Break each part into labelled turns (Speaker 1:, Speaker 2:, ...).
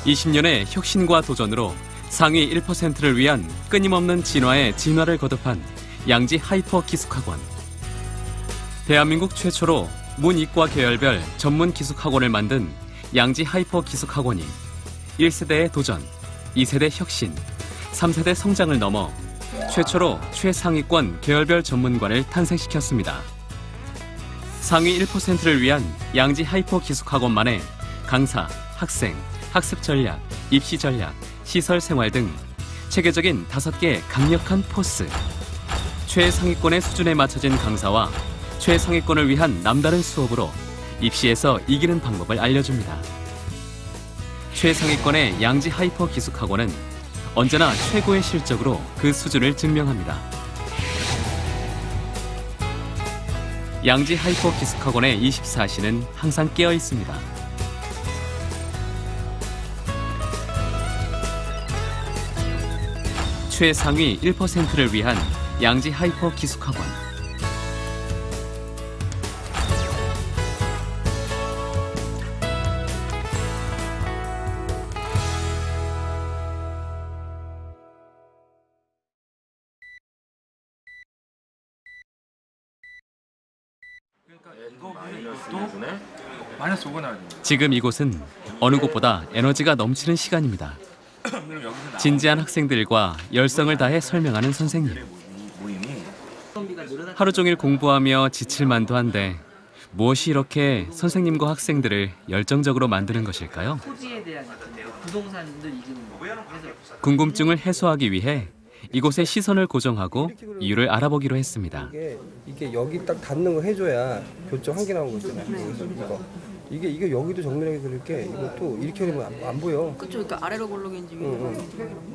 Speaker 1: 20년의 혁신과 도전으로 상위 1%를 위한 끊임없는 진화에 진화를 거듭한 양지 하이퍼 기숙학원. 대한민국 최초로 문이과 계열별 전문 기숙학원을 만든 양지 하이퍼 기숙학원이 1세대의 도전, 2세대 혁신, 3세대 성장을 넘어 최초로 최상위권 계열별 전문관을 탄생시켰습니다. 상위 1%를 위한 양지 하이퍼 기숙학원만의 강사, 학생, 학습 전략, 입시 전략, 시설 생활 등 체계적인 5개의 강력한 포스. 최상위권의 수준에 맞춰진 강사와 최상위권을 위한 남다른 수업으로 입시에서 이기는 방법을 알려줍니다. 최상위권의 양지 하이퍼 기숙학원은 언제나 최고의 실적으로 그 수준을 증명합니다. 양지 하이퍼 기숙학원의 24시는 항상 깨어 있습니다. 최상위 1%를 위한 양지 하이퍼 기숙학원. 지금 이곳은 어느 곳보다 에너지가 넘치는 시간입니다. 진지한 학생들과 열성을 다해 설명하는 선생님. 하루 종일 공부하며 지칠 만도 한데 무엇이 이렇게 선생님과 학생들을 열정적으로 만드는 것일까요? 궁금증을 해소하기 위해 이곳에 시선을 고정하고 이유를 알아보기로 했습니다.
Speaker 2: 이게 여기 딱 닿는 거 해줘야 교점 한 개 나온 거 있잖아요. 이게 여기도 정밀하게 그릴 게 이것도 이렇게 그리면 안 보여.
Speaker 3: 그쵸, 그러니까 아래로 볼록인지 위로.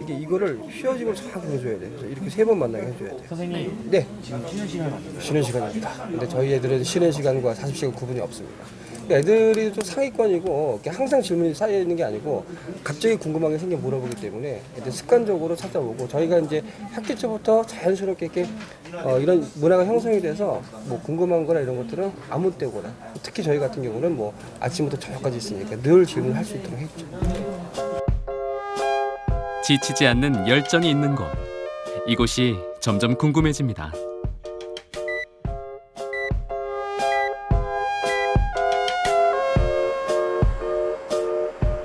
Speaker 2: 이게 이거를 휘어짐을 잘 그려줘야 돼. 그래서 이렇게 3번 만나게 해줘야 돼.
Speaker 4: 선생님.
Speaker 2: 네. 지금 쉬는 시간입니다. 근데 저희 애들은 쉬는 시간과 40시간 구분이 없습니다. 애들이 좀 상위권이고 항상 질문이 쌓여 있는 게 아니고 갑자기 궁금한 게 생겨 물어보기 때문에 애들 습관적으로 찾아오고 저희가 이제 학기 초부터 자연스럽게 이렇게 이런 문화가 형성이 돼서 뭐 궁금한 거나 이런 것들은 아무 때거나 특히 저희 같은 경우는 뭐 아침부터 저녁까지 있으니까 늘 질문을 할 수 있도록 했죠.
Speaker 1: 지치지 않는 열정이 있는 곳. 이곳이 점점 궁금해집니다.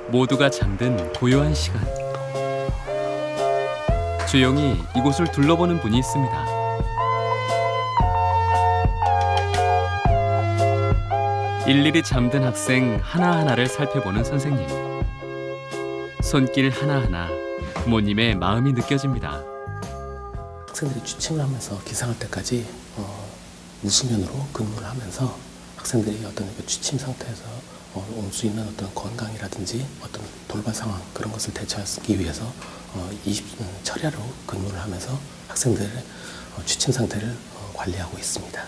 Speaker 1: 모두가 잠든 고요한 시간. 조용히 이곳을 둘러보는 분이 있습니다. 일일이 잠든 학생 하나하나를 살펴보는 선생님. 손길 하나하나 부모님의 마음이 느껴집니다.
Speaker 5: 학생들이 취침을 하면서 기상할 때까지 무수면으로 근무를 하면서 학생들이 어떤 취침 상태에서 올 수 있는 어떤 건강이라든지 어떤 돌발 상황 그런 것을 대처하기 위해서 20철야로 근무를 하면서 학생들의 취침 상태를 관리하고 있습니다.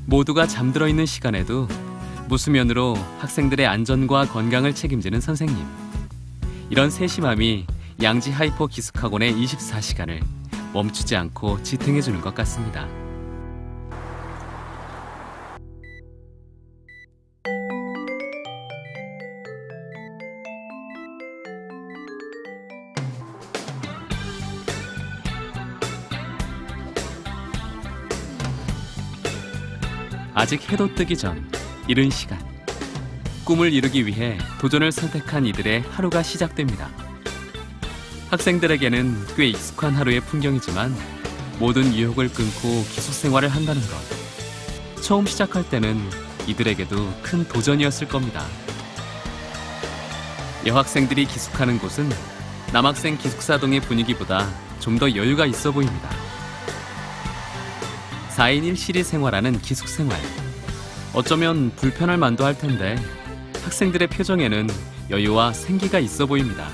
Speaker 1: 모두가 잠들어 있는 시간에도 무수면으로 학생들의 안전과 건강을 책임지는 선생님. 이런 세심함이 양지 하이퍼 기숙학원의 24시간을 멈추지 않고 지탱해주는 것 같습니다. 아직 해도 뜨기 전 이른 시간. 꿈을 이루기 위해 도전을 선택한 이들의 하루가 시작됩니다. 학생들에게는 꽤 익숙한 하루의 풍경이지만 모든 유혹을 끊고 기숙 생활을 한다는 것. 처음 시작할 때는 이들에게도 큰 도전이었을 겁니다. 여학생들이 기숙하는 곳은 남학생 기숙사동의 분위기보다 좀 더 여유가 있어 보입니다. 4인 1실이 생활하는 기숙생활. 어쩌면 불편할 만도 할 텐데 학생들의 표정에는 여유와 생기가 있어 보입니다.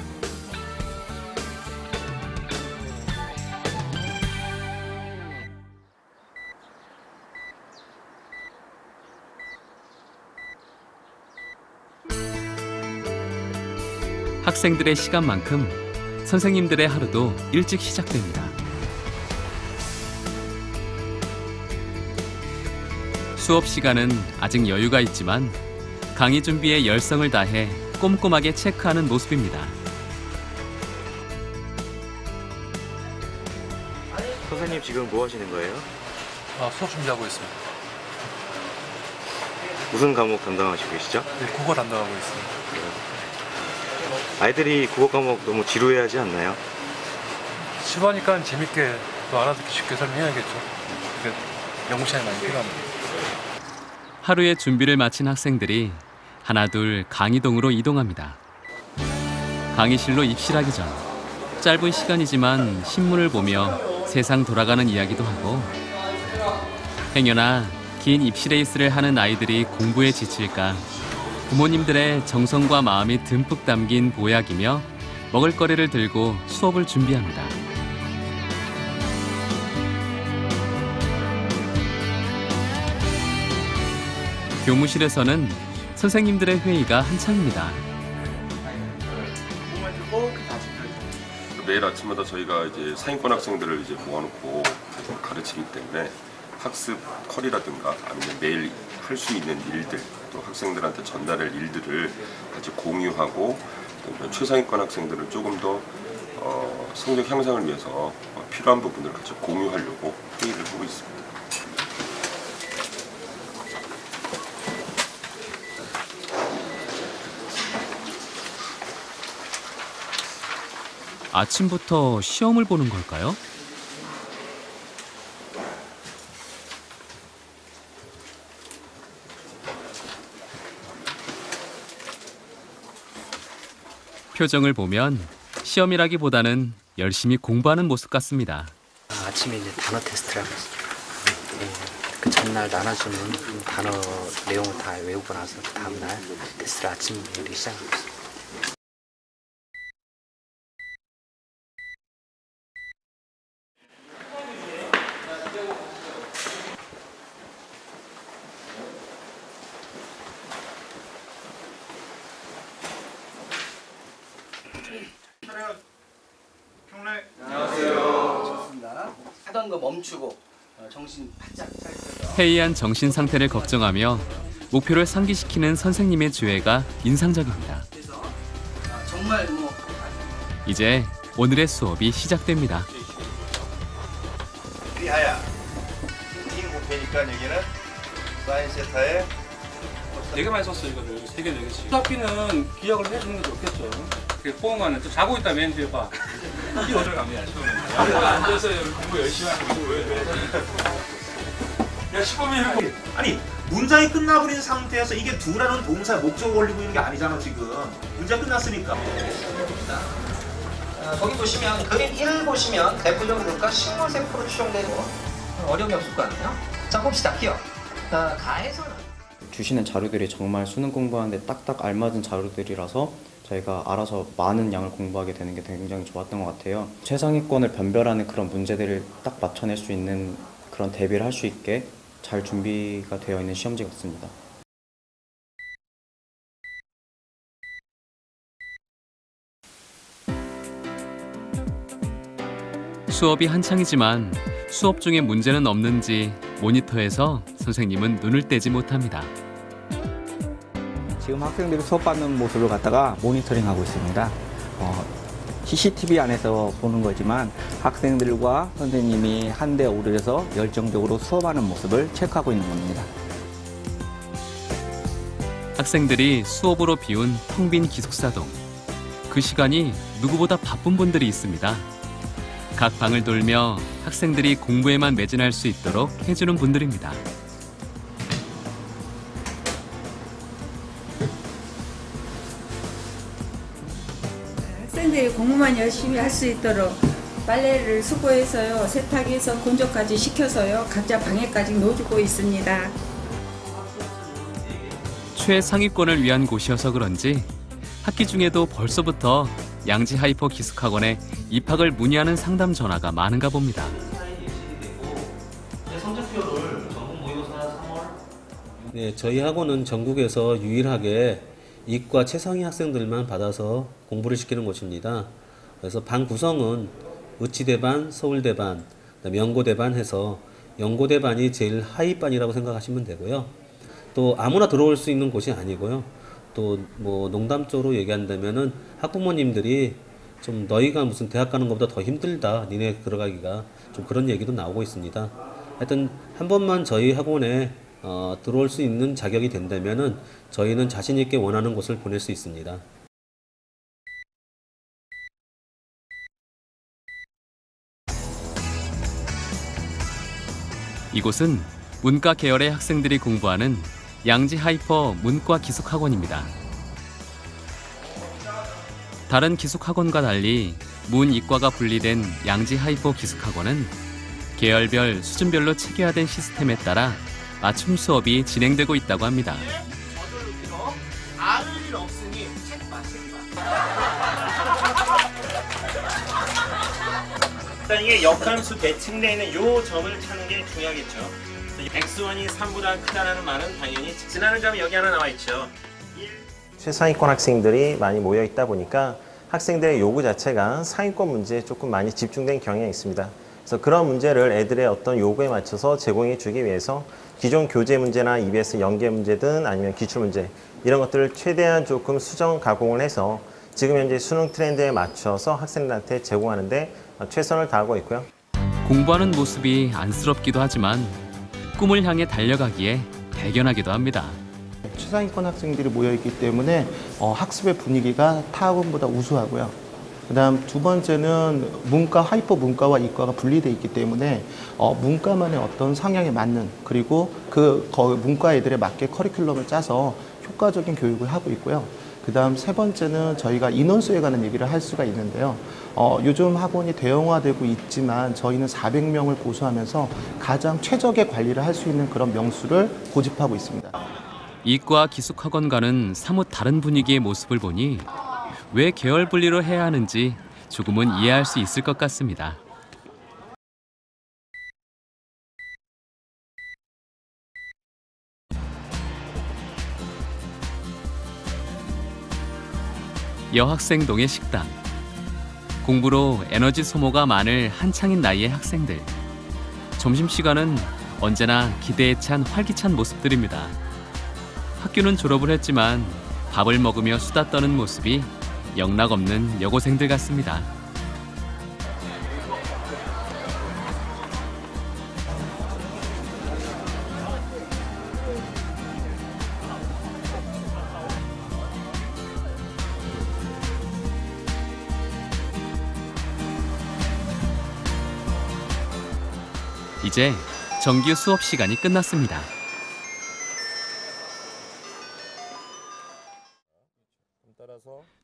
Speaker 1: 학생들의 시간만큼 선생님들의 하루도 일찍 시작됩니다. 수업 시간은 아직 여유가 있지만 강의 준비에 열성을 다해 꼼꼼하게 체크하는 모습입니다.
Speaker 4: 선생님 지금 뭐 하시는 거예요?
Speaker 6: 수업 준비하고 있습니다.
Speaker 4: 무슨 과목 담당하시고 계시죠?
Speaker 6: 네, 국어 담당하고 있습니다.
Speaker 4: 아이들이 국어 과목 너무 지루해하지 않나요?
Speaker 6: 시부하니까 재밌게 또 알아듣기 쉽게 설명해야겠죠. 그게 연구 시간이 많이 필요합니다.
Speaker 1: 하루의 준비를 마친 학생들이 하나둘 강의동으로 이동합니다. 강의실로 입실하기 전 짧은 시간이지만 신문을 보며 세상 돌아가는 이야기도 하고 행여나 긴 입시 레이스를 하는 아이들이 공부에 지칠까 부모님들의 정성과 마음이 듬뿍 담긴 보약이며 먹을거리를 들고 수업을 준비합니다. 교무실에서는 선생님들의 회의가 한창입니다.
Speaker 7: 매일 아침마다 저희가 이제 상위권 학생들을 이제 모아놓고 가르치기 때문에 학습 컬이라든가 아니면 매일 할 수 있는 일들 또 학생들한테 전달할 일들을 같이 공유하고 최상위권 학생들을 조금 더 성적 향상을 위해서 필요한 부분을 같이 공유하려고 회의를 하고 있습니다.
Speaker 1: 아침부터 시험을 보는 걸까요? 표정을 보면 시험이라기보다는 열심히 공부하는 모습 같습니다.
Speaker 8: 아침에 이제 단어 테스트라고 있어요. 그 전날 나눠주는 단어 내용을 다 외우고 나서 그 다음날 테스트를 아침에 이렇게 시작하고 있어요.
Speaker 9: 하던 거 멈추고 정신 바짝 차리셔서
Speaker 1: 해이한 정신 상태를 걱정하며 목표를 상기시키는 선생님의 주애가 인상적입니다.
Speaker 9: 정말
Speaker 1: 이제 오늘의 수업이 시작됩니다.
Speaker 10: 리하야, 팀 목표니까 여기는 사인센터에
Speaker 11: 4개만 썼어 이거를 3개 4개씩. 수학비는 기억을 해주는 게 좋겠죠. 그 포옹관은 또 자고 있다 맨 뒤에 봐. 이 어딜 가면 앉아서 공부 열심히 하는 거 야 15분 이렇게.
Speaker 10: 아니 문장이 끝나버린 상태에서 이게 두라는 동사 목적어 올리고 있는 게 아니잖아 지금. 문장 끝났으니까.
Speaker 9: 거기 보시면 그림 1 보시면 대표적으로 볼까 식물 세포로 추정되고 어려움이 없을 거 아니에요? 자 봅시다. 기억. 가에서는
Speaker 12: 주시는 자료들이 정말 수능 공부하는데 딱딱 알맞은 자료들이라서 저희가 알아서 많은 양을 공부하게 되는 게 굉장히 좋았던 것 같아요. 최상위권을 변별하는 그런 문제들을 딱 맞춰낼 수 있는 그런 대비를 할 수 있게 잘 준비가 되어 있는 시험지 같습니다.
Speaker 1: 수업이 한창이지만 수업 중에 문제는 없는지 모니터에서 선생님은 눈을 떼지 못합니다.
Speaker 13: 지금 학생들이 수업받는 모습을 갖다가 모니터링하고 있습니다. CCTV 안에서 보는 거지만 학생들과 선생님이 한데 오르려서 열정적으로 수업하는 모습을 체크하고 있는 겁니다.
Speaker 1: 학생들이 수업으로 비운 텅 빈 기숙사동. 그 시간이 누구보다 바쁜 분들이 있습니다. 각 방을 돌며 학생들이 공부에만 매진할 수 있도록 해주는 분들입니다.
Speaker 14: 학생들이 공부만 열심히 할 수 있도록 빨래를 수거해서요, 세탁해서 건조까지 시켜서요, 각자 방에까지 넣어주고 있습니다.
Speaker 1: 최상위권을 위한 곳이어서 그런지 학기 중에도 벌써부터 양지 하이퍼 기숙학원에 입학을 문의하는 상담 전화가 많은가 봅니다.
Speaker 15: 네, 저희 학원은 전국에서 유일하게 이과 최상위 학생들만 받아서 공부를 시키는 곳입니다. 그래서 반 구성은 의치대반, 서울대반, 연고대반 해서 연고대반이 제일 하위반이라고 생각하시면 되고요. 또 아무나 들어올 수 있는 곳이 아니고요. 또 뭐 농담적으로 얘기한다면은 학부모님들이 좀 너희가 무슨 대학 가는 것보다 더 힘들다, 니네 들어가기가, 좀 그런 얘기도 나오고 있습니다. 하여튼 한 번만 저희 학원에 들어올 수 있는 자격이 된다면은 저희는 자신 있게 원하는 곳을 보낼 수 있습니다.
Speaker 1: 이곳은 문과 계열의 학생들이 공부하는 양지 하이퍼 문과 기숙학원입니다. 다른 기숙학원과 달리 문이과가 분리된 양지 하이퍼 기숙학원은 계열별 수준별로 체계화된 시스템에 따라 맞춤 수업이 진행되고 있다고 합니다.
Speaker 10: 아는 일 없으니 책봐. 일단 이게 역함수 대칭되어 있는 요 점을 찾는 게 중요하겠죠. x1이 3보다 크다는 말은 당연히 지나는 점이 여기 하나 나와 있죠.
Speaker 16: 최상위권 학생들이 많이 모여 있다 보니까 학생들의 요구 자체가 상위권 문제에 조금 많이 집중된 경향이 있습니다. 그래서 그런 문제를 애들의 어떤 요구에 맞춰서 제공해 주기 위해서 기존 교재 문제나 EBS 연계 문제든 아니면 기출 문제 이런 것들을 최대한 조금 수정 가공을 해서 지금 현재 수능 트렌드에 맞춰서 학생들한테 제공하는 데 최선을 다하고 있고요.
Speaker 1: 공부하는 모습이 안쓰럽기도 하지만 꿈을 향해 달려가기에 대견하기도 합니다.
Speaker 17: 최상위권 학생들이 모여있기 때문에 학습의 분위기가 타 학원보다 우수하고요. 그다음 두 번째는 문과, 하이퍼 문과와 이과가 분리되어 있기 때문에 문과만의 어떤 성향에 맞는 그리고 그 문과 애들에 맞게 커리큘럼을 짜서 효과적인 교육을 하고 있고요. 그다음 세 번째는 저희가 인원수에 관한 얘기를 할 수가 있는데요. 요즘 학원이 대형화되고 있지만 저희는 400명을 보수하면서 가장 최적의 관리를 할 수 있는 그런 명수를 고집하고 있습니다.
Speaker 1: 이과 기숙학원과는 사뭇 다른 분위기의 모습을 보니 왜 계열 분리로 해야 하는지 조금은 이해할 수 있을 것 같습니다. 여학생동의 식당. 공부로 에너지 소모가 많을 한창인 나이의 학생들. 점심시간은 언제나 기대에 찬 활기찬 모습들입니다. 학교는 졸업을 했지만 밥을 먹으며 수다 떠는 모습이 영락없는 여고생들 같습니다. 이제 정규 수업 시간이 끝났습니다.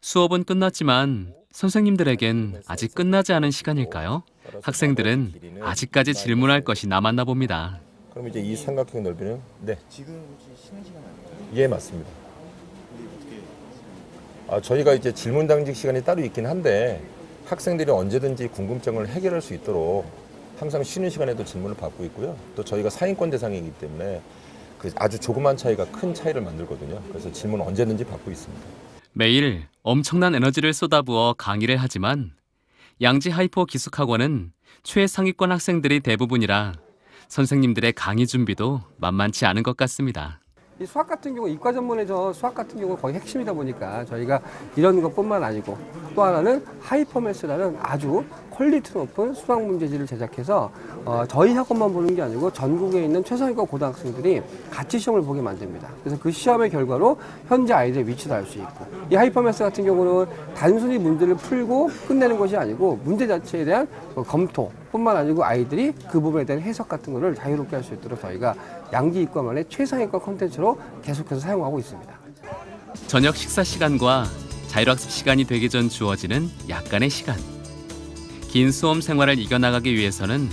Speaker 1: 수업은 끝났지만 선생님들에겐 아직 끝나지 않은 시간일까요? 학생들은 아직까지 질문할 것이 남았나 봅니다.
Speaker 18: 그럼 이제 이 삼각형 넓이는? 네. 지금 쉬는 시간 아니에요? 예, 맞습니다. 저희가 이제 질문 당직 시간이 따로 있긴 한데 학생들이 언제든지 궁금증을 해결할 수 있도록 항상 쉬는 시간에도 질문을 받고 있고요. 또 저희가 상위권 대상이기 때문에 그 아주 조그만 차이가 큰 차이를 만들거든요. 그래서 질문 언제든지 받고 있습니다.
Speaker 1: 매일 엄청난 에너지를 쏟아부어 강의를 하지만 양지 하이퍼 기숙학원은 최상위권 학생들이 대부분이라 선생님들의 강의 준비도 만만치 않은 것 같습니다.
Speaker 2: 이 수학 같은 경우 이과 전문에서 수학 같은 경우 거의 핵심이다 보니까 저희가 이런 것뿐만 아니고 또 하나는 하이퍼매스라는 아주 퀄리티 높은 수학 문제지를 제작해서 저희 학원만 보는 게 아니고 전국에 있는 최상위권 고등학생들이 같이 시험을 보게 만듭니다. 그래서 그 시험의 결과로 현재 아이들의 위치도 알 수 있고, 이 하이퍼매스 같은 경우는 단순히 문제를 풀고 끝내는 것이 아니고 문제 자체에 대한 검토 뿐만 아니고 아이들이 그 부분에 대한 해석 같은 거를 자유롭게 할 수 있도록 저희가 양지 이과만의 최상위권 콘텐츠로 계속해서 사용하고 있습니다.
Speaker 1: 저녁 식사 시간과 자율학습 시간이 되기 전 주어지는 약간의 시간. 긴 수험 생활을 이겨나가기 위해서는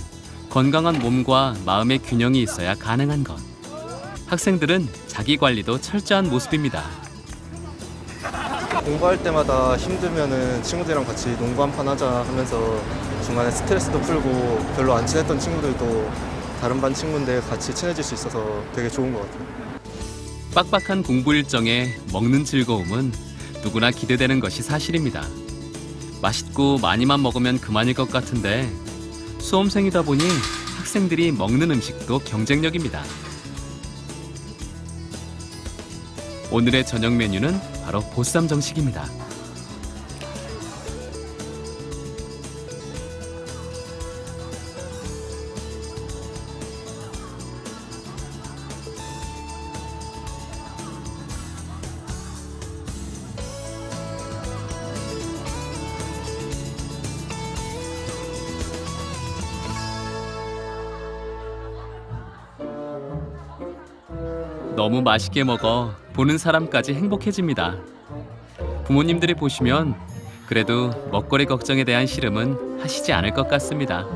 Speaker 1: 건강한 몸과 마음의 균형이 있어야 가능한 것. 학생들은 자기 관리도 철저한 모습입니다.
Speaker 19: 공부할 때마다 힘들면은 친구들이랑 같이 농구 한판 하자 하면서 중간에 스트레스도 풀고 별로 안 친했던 친구들도 다른 반 친구인데 같이 친해질 수 있어서 되게 좋은 것 같아요.
Speaker 1: 빡빡한 공부 일정에 먹는 즐거움은 누구나 기대되는 것이 사실입니다. 맛있고 많이만 먹으면 그만일 것 같은데 수험생이다 보니 학생들이 먹는 음식도 경쟁력입니다. 오늘의 저녁 메뉴는 바로 보쌈 정식입니다. 너무 맛있게 먹어 보는 사람까지 행복해집니다. 부모님들이 보시면 그래도 먹거리 걱정에 대한 시름은 하시지 않을 것 같습니다.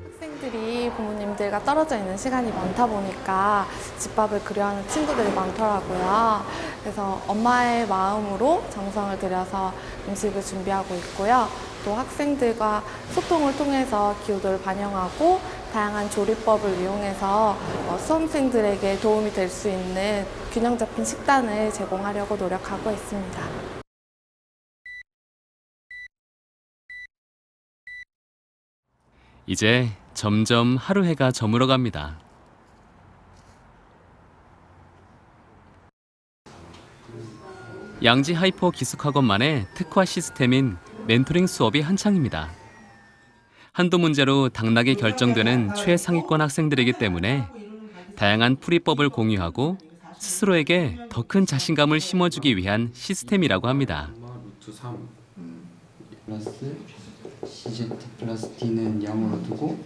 Speaker 20: 학생들이 부모님들과 떨어져 있는 시간이 많다 보니까 집밥을 그리워하는 친구들이 많더라고요. 그래서 엄마의 마음으로 정성을 들여서 음식을 준비하고 있고요. 또 학생들과 소통을 통해서 기호도를 반영하고 다양한 조리법을 이용해서 수험생들에게 도움이 될 수 있는 균형 잡힌 식단을 제공하려고 노력하고 있습니다.
Speaker 1: 이제 점점 하루 해가 저물어 갑니다. 양지 하이퍼 기숙학원만의 특화 시스템인 멘토링 수업이 한창입니다. 한두 문제로 당락이 결정되는 최상위권 학생들이기 때문에 다양한 풀이법을 공유하고 스스로에게 더 큰 자신감을 심어주기 위한 시스템이라고 합니다.
Speaker 21: 루트 3 플러스 CZ 플러스 D는 0으로 두고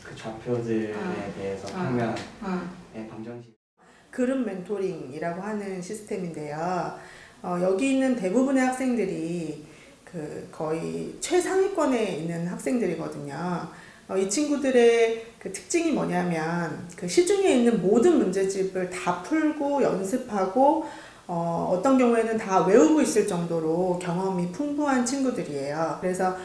Speaker 22: 그 좌표들에 대해서 평면의 방정식
Speaker 23: 그룹 멘토링이라고 하는 시스템인데요. 여기 있는 대부분의 학생들이 거의 최상위권에 있는 학생들이거든요. 이 친구들의 그 특징이 뭐냐면 시중에 있는 모든 문제집을 다 풀고 연습하고 어떤 경우에는 다 외우고 있을 정도로 경험이 풍부한 친구들이에요. 그래서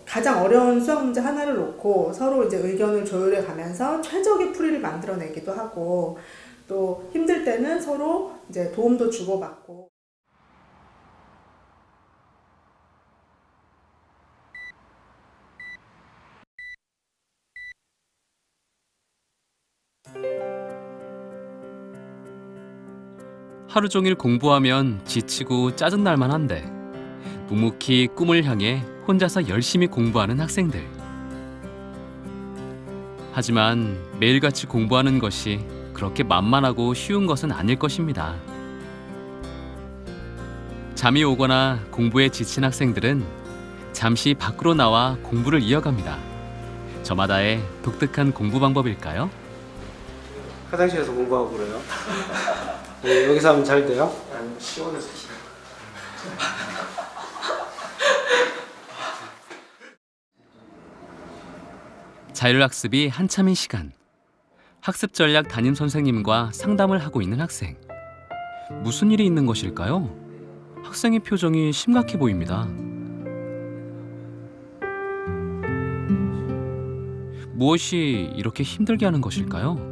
Speaker 23: 가장 어려운 수학 문제 하나를 놓고 서로 이제 의견을 조율해 가면서 최적의 풀이를 만들어내기도 하고 또 힘들 때는 서로 이제 도움도 주고받고.
Speaker 1: 하루 종일 공부하면 지치고 짜증날만 한데 묵묵히 꿈을 향해 혼자서 열심히 공부하는 학생들. 하지만 매일같이 공부하는 것이 그렇게 만만하고 쉬운 것은 아닐 것입니다. 잠이 오거나 공부에 지친 학생들은 잠시 밖으로 나와 공부를 이어갑니다. 저마다의 독특한 공부 방법일까요?
Speaker 2: 화장실에서 공부하고 그래요? 네, 여기서 하면 잘 돼요?
Speaker 22: 아니, 시원해서
Speaker 1: 자율학습이 한참인 시간. 학습 전략 담임 선생님과 상담을 하고 있는 학생. 무슨 일이 있는 것일까요? 학생의 표정이 심각해 보입니다. 무엇이 이렇게 힘들게 하는 것일까요?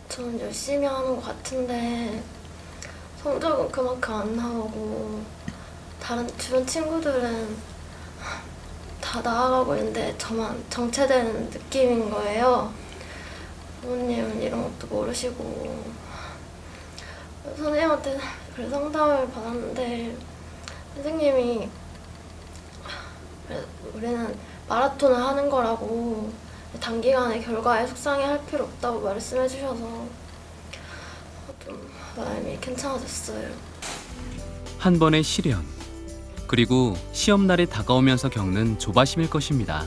Speaker 24: 저는 열심히 하는 것 같은데 성적은 그만큼 안 나오고 다른 주변 친구들은 다 나아가고 있는데 저만 정체되는 느낌인 거예요. 부모님은 이런 것도 모르시고 선생님한테 그래서 상담을 받았는데 선생님이 우리는 마라톤을 하는 거라고 단기간에 결과에 속상해할 필요 없다고 말씀해 주셔서 좀 마음이 괜찮아졌어요.
Speaker 1: 한 번의 시련, 그리고 시험날이 다가오면서 겪는 조바심일 것입니다.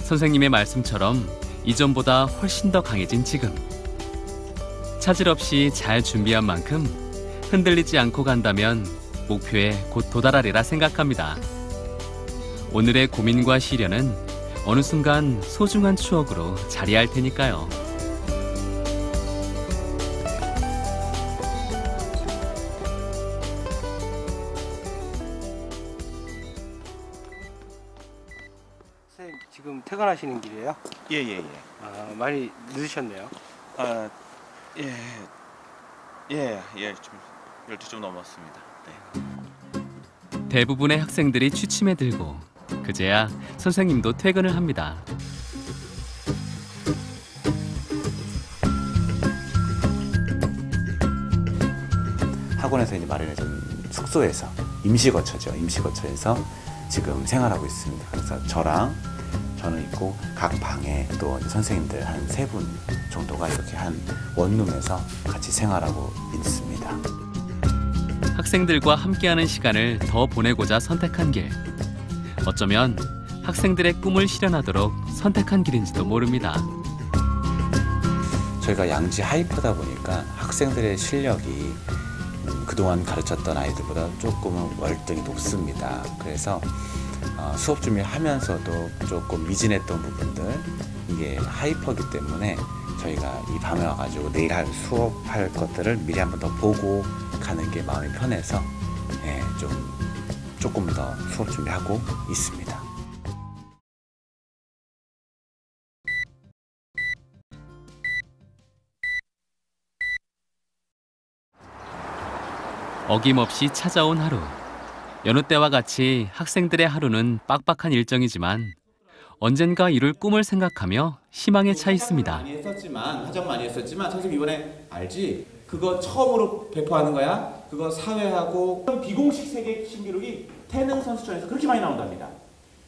Speaker 1: 선생님의 말씀처럼 이전보다 훨씬 더 강해진 지금. 차질 없이 잘 준비한 만큼 흔들리지 않고 간다면 목표에 곧 도달하리라 생각합니다. 오늘의 고민과 시련은 어느 순간 소중한 추억으로 자리할 테니까요.
Speaker 2: 선생님 지금 퇴근하시는 길이에요?
Speaker 3: 예.
Speaker 2: 아, 많이 늦으셨네요.
Speaker 3: 좀 12시 좀 넘었습니다. 네.
Speaker 1: 대부분의 학생들이 취침에 들고 그제야 선생님도 퇴근을 합니다.
Speaker 4: 학원에서 이제 마련해준 숙소에서 임시거처죠. 임시거처에서 지금 생활하고 있습니다. 그래서 저는 있고 각 방에 또 선생님들 한 3분 정도가 이렇게 한 원룸에서 같이 생활하고 있습니다.
Speaker 1: 학생들과 함께하는 시간을 더 보내고자 선택한 길. 어쩌면 학생들의 꿈을 실현하도록 선택한 길인지도 모릅니다.
Speaker 4: 저희가 양지 하이퍼다 보니까 학생들의 실력이 그동안 가르쳤던 아이들보다 조금은 월등히 높습니다. 그래서 수업 준비하면서도 조금 미진했던 부분들, 이게 하이퍼기 때문에 저희가 이 밤에 와가지고 내일 수업할 것들을 미리 한 번 더 보고 가는 게 마음이 편해서 조금 더 수업 준비하고 있습니다.
Speaker 1: 어김없이 찾아온 하루. 여느 때와 같이 학생들의 하루는 빡빡한 일정이지만 언젠가 이룰 꿈을 생각하며 희망에 차 있습니다.
Speaker 5: 화장 많이 했었지만 선생님 이번에 알지? 그거 처음으로 배포하는 거야. 그거 사회하고 비공식 세계 신기록이 태능 선수촌에서 그렇게 많이 나온답니다.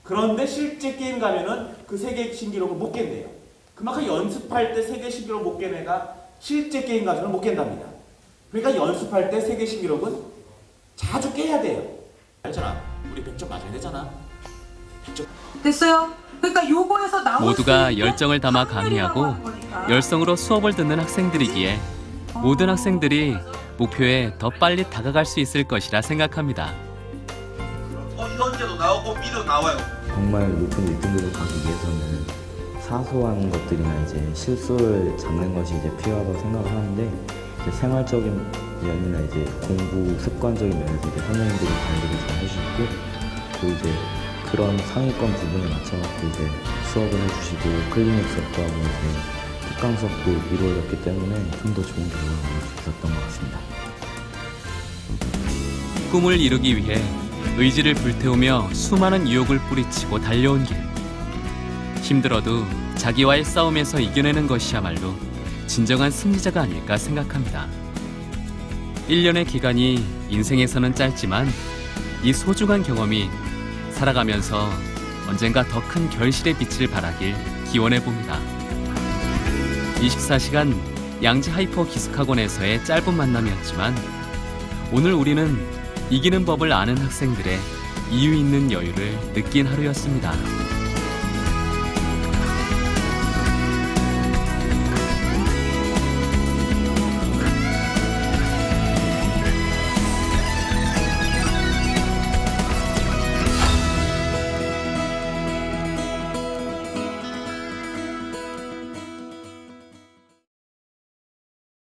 Speaker 5: 그런데 실제 게임 가면은 그 세계 신기록을 못 깬대요. 그만큼 연습할 때 세계 신기록 못 깬 애가 실제 게임 가서는 못 깬답니다. 그러니까 연습할 때 세계 신기록은 자주 깨야 돼요. 알잖아. 우리 100점 맞아야 되잖아. 100점.
Speaker 23: 됐어요. 그러니까 요거에서 나올
Speaker 1: 모두가 열정을 담아 강의하고 열성으로 수업을 듣는 학생들이기에 모든 학생들이 목표에 더 빨리 다가갈 수 있을 것이라 생각합니다.
Speaker 3: 현재도 나오고 미도 나와요.
Speaker 6: 정말 높은 1등급을 가기 위해서는 사소한 것들이나 이제 실수를 잡는 것이 이제 필요하다고 생각을 하는데, 이제 생활적인 면이나 이제 공부 습관적인 면에서 이제 선생님들이 관리를 잘 해주시고, 또 이제 그런 상위권 부분에 맞춰서 이제 수업을 해주시고 클리닉 수업도 하고 이제 특강 수업도 이루어졌기 때문에 좀 더 좋은 결과를 얻을 수 있었던 것 같습니다.
Speaker 1: 꿈을 이루기 위해 의지를 불태우며 수많은 유혹을 뿌리치고 달려온 길. 힘들어도 자기와의 싸움에서 이겨내는 것이야말로 진정한 승리자가 아닐까 생각합니다. 1년의 기간이 인생에서는 짧지만 이 소중한 경험이 살아가면서 언젠가 더 큰 결실의 빛을 발하길 기원해봅니다. 24시간 양지 하이퍼 기숙학원에서의 짧은 만남이었지만 오늘 우리는 이기는 법을 아는 학생들의 이유 있는 여유를 느낀 하루였습니다.